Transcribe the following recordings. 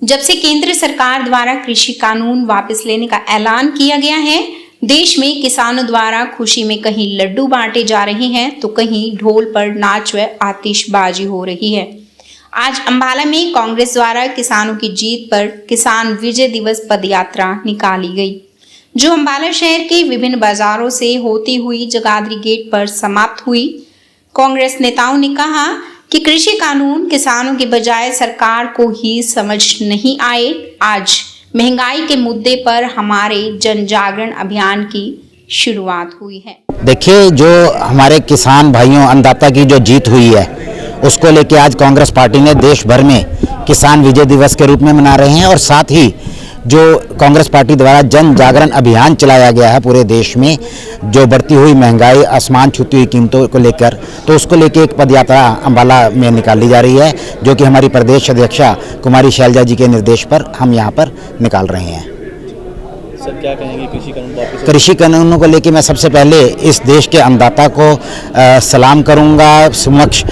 जब से केंद्र सरकार द्वारा कृषि कानून वापस लेने का ऐलान किया गया है, देश में किसानों द्वारा खुशी में कहीं लड्डू बांटे जा रहे हैं तो कहीं ढोल पर नाच व आतिशबाजी हो रही है। आज अंबाला में कांग्रेस द्वारा किसानों की जीत पर किसान विजय दिवस पदयात्रा निकाली गई, जो अंबाला शहर के विभिन्न बाजारों से होती हुई जगाधरी गेट पर समाप्त हुई। कांग्रेस नेताओं ने कहा कि कृषि कानून किसानों के बजाय सरकार को ही समझ नहीं आए। आज महंगाई के मुद्दे पर हमारे जन जागरण अभियान की शुरुआत हुई है। देखिए, जो हमारे किसान भाइयों अन्नदाता की जो जीत हुई है उसको लेके आज कांग्रेस पार्टी ने देश भर में किसान विजय दिवस के रूप में मना रहे हैं और साथ ही जो कांग्रेस पार्टी द्वारा जन जागरण अभियान चलाया गया है पूरे देश में, जो बढ़ती हुई महंगाई, आसमान छूती हुई कीमतों को लेकर, तो उसको लेके एक पदयात्रा अंबाला में निकाली जा रही है, जो कि हमारी प्रदेश अध्यक्षा कुमारी शैलजा जी के निर्देश पर हम यहाँ पर निकाल रहे हैं। सर, क्या कहेंगे कृषि कानून वापस? कृषि कानूनों को लेके मैं सबसे पहले इस देश के अन्नदाता को सलाम करूंगा, समक्ष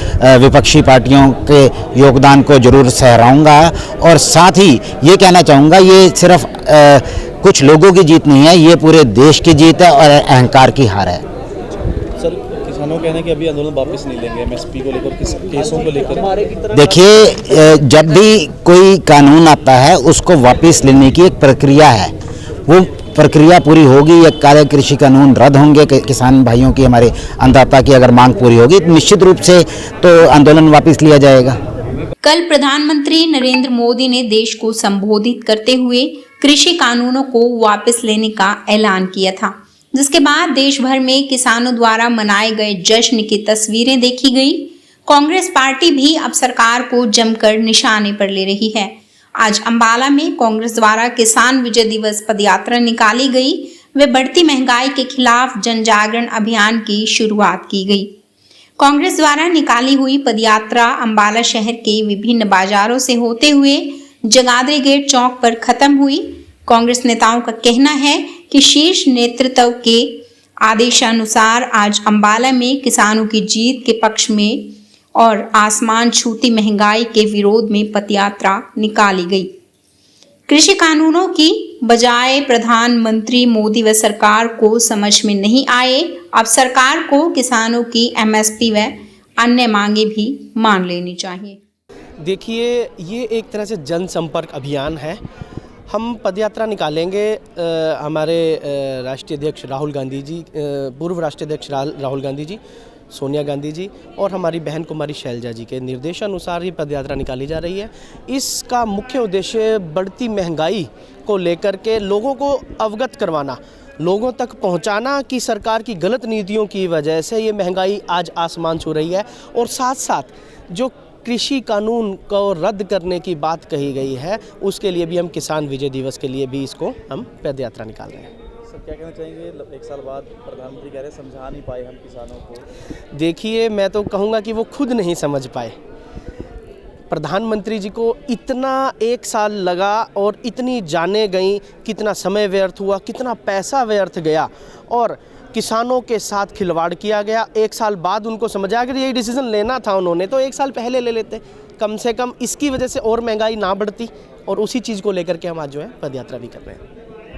विपक्षी पार्टियों के योगदान को जरूर सहराऊंगा और साथ ही ये कहना चाहूँगा, ये सिर्फ कुछ लोगों की जीत नहीं है, ये पूरे देश की जीत है और अहंकार की हार है। सर, किसानों कहने कि अभी आंदोलन वापस नहीं लेंगे एमएसपी को लेकर, किस केसों को लेकर? देखिए, जब भी कोई कानून आता है उसको वापस लेने की एक प्रक्रिया है, वो प्रक्रिया पूरी होगी, ये काले कृषि कानून रद्द होंगे, किसान भाइयों की, हमारे अन्नदाता की अगर मांग पूरी होगी तो निश्चित रूप से तो आंदोलन वापस लिया जाएगा। कल प्रधानमंत्री नरेंद्र मोदी ने देश को संबोधित करते हुए कृषि कानूनों को वापस लेने का ऐलान किया था, जिसके बाद देश भर में किसानों द्वारा मनाए गए जश्न की तस्वीरें देखी गई। कांग्रेस पार्टी भी अब सरकार को जमकर निशाने पर ले रही है। आज अंबाला में कांग्रेस द्वारा किसान विजय दिवस पदयात्रा निकाली गई व बढ़ती महंगाई के खिलाफ जन जागरण अभियान की शुरुआत की गई। कांग्रेस द्वारा निकाली हुई पदयात्रा अंबाला शहर के विभिन्न बाजारों से होते हुए जगाधरी गेट चौक पर खत्म हुई। कांग्रेस नेताओं का कहना है कि शीर्ष नेतृत्व के आदेशानुसार आज अंबाला में किसानों की जीत के पक्ष में और आसमान छूती महंगाई के विरोध में पदयात्रा निकाली गई। कृषि कानूनों की बजाय प्रधानमंत्री मोदी व सरकार को समझ में नहीं आए। अब सरकार को किसानों की एमएसपी व अन्य मांगे भी मान लेनी चाहिए। देखिए, ये एक तरह से जनसंपर्क अभियान है। हम पदयात्रा निकालेंगे हमारे राष्ट्रीय अध्यक्ष राहुल गांधी जी, पूर्व राष्ट्रीय अध्यक्ष राहुल गांधी जी, सोनिया गांधी जी और हमारी बहन कुमारी शैलजा जी के निर्देशानुसार ही पदयात्रा निकाली जा रही है। इसका मुख्य उद्देश्य बढ़ती महंगाई को लेकर के लोगों को अवगत करवाना, लोगों तक पहुंचाना कि सरकार की गलत नीतियों की वजह से ये महंगाई आज आसमान छू रही है, और साथ साथ जो कृषि कानून को रद्द करने की बात कही गई है उसके लिए भी हम किसान विजय दिवस के लिए भी इसको हम पदयात्रा निकाल रहे हैं। सर, क्या कहना चाहेंगे? एक साल बाद प्रधानमंत्री कह रहे समझा नहीं पाए हम किसानों को। देखिए, मैं तो कहूँगा कि वो खुद नहीं समझ पाए। प्रधानमंत्री जी को इतना एक साल लगा और इतनी जानें गईं, कितना समय व्यर्थ हुआ, कितना पैसा व्यर्थ गया और किसानों के साथ खिलवाड़ किया गया। एक साल बाद उनको समझ आया कि यही डिसीजन लेना था उन्होंने तो एक साल पहले ले लेते, कम से कम इसकी वजह से और महंगाई ना बढ़ती, और उसी चीज़ को लेकर के हम आज जो है पदयात्रा भी कर रहे हैं।